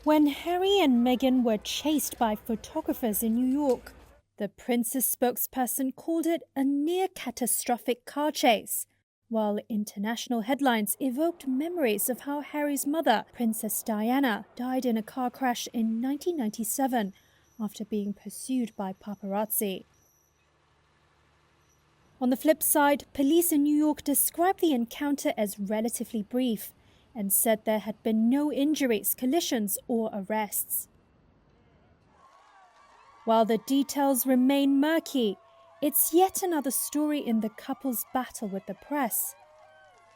When Harry and Meghan were chased by photographers in New York, the prince's spokesperson called it a near-catastrophic car chase, while international headlines evoked memories of how Harry's mother, Princess Diana, died in a car crash in 1997 after being pursued by paparazzi. On the flip side, police in New York described the encounter as relatively brief and said there had been no injuries, collisions, or arrests. While the details remain murky, it's yet another story in the couple's battle with the press.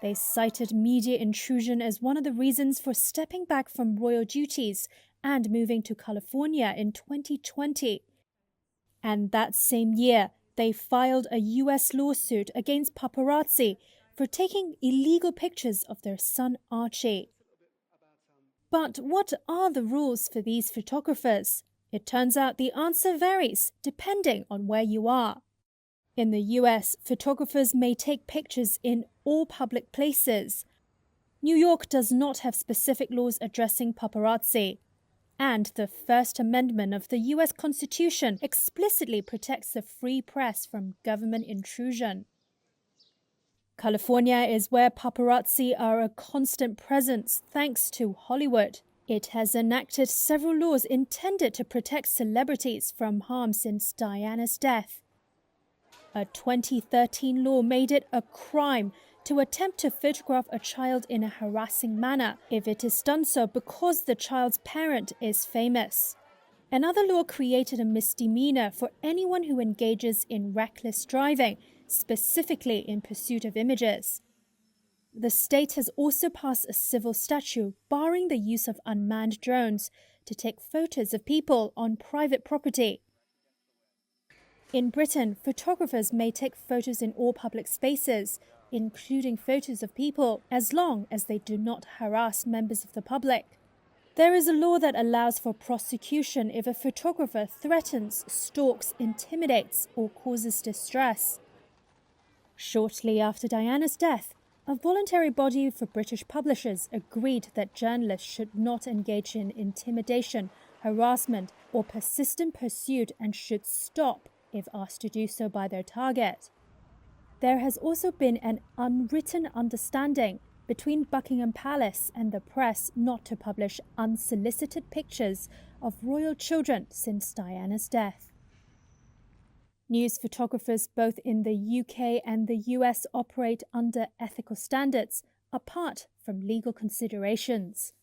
They cited media intrusion as one of the reasons for stepping back from royal duties and moving to California in 2020. And that same year, they filed a US lawsuit against paparazzi for taking illegal pictures of their son Archie. But what are the rules for these photographers? It turns out the answer varies depending on where you are. In the US, photographers may take pictures in all public places. New York does not have specific laws addressing paparazzi. And the First Amendment of the US Constitution explicitly protects the free press from government intrusion. California is where paparazzi are a constant presence thanks to Hollywood. It has enacted several laws intended to protect celebrities from harm since Diana's death. A 2013 law made it a crime to attempt to photograph a child in a harassing manner if it is done so because the child's parent is famous. Another law created a misdemeanor for anyone who engages in reckless driving, specifically in pursuit of images. The state has also passed a civil statute barring the use of unmanned drones to take photos of people on private property. In Britain, photographers may take photos in all public spaces, including photos of people, as long as they do not harass members of the public. There is a law that allows for prosecution if a photographer threatens, stalks, intimidates, or causes distress. Shortly after Diana's death, a voluntary body for British publishers agreed that journalists should not engage in intimidation, harassment, or persistent pursuit and should stop if asked to do so by their target. There has also been an unwritten understanding between Buckingham Palace and the press not to publish unsolicited pictures of royal children since Diana's death. News photographers both in the UK and the US operate under ethical standards, apart from legal considerations.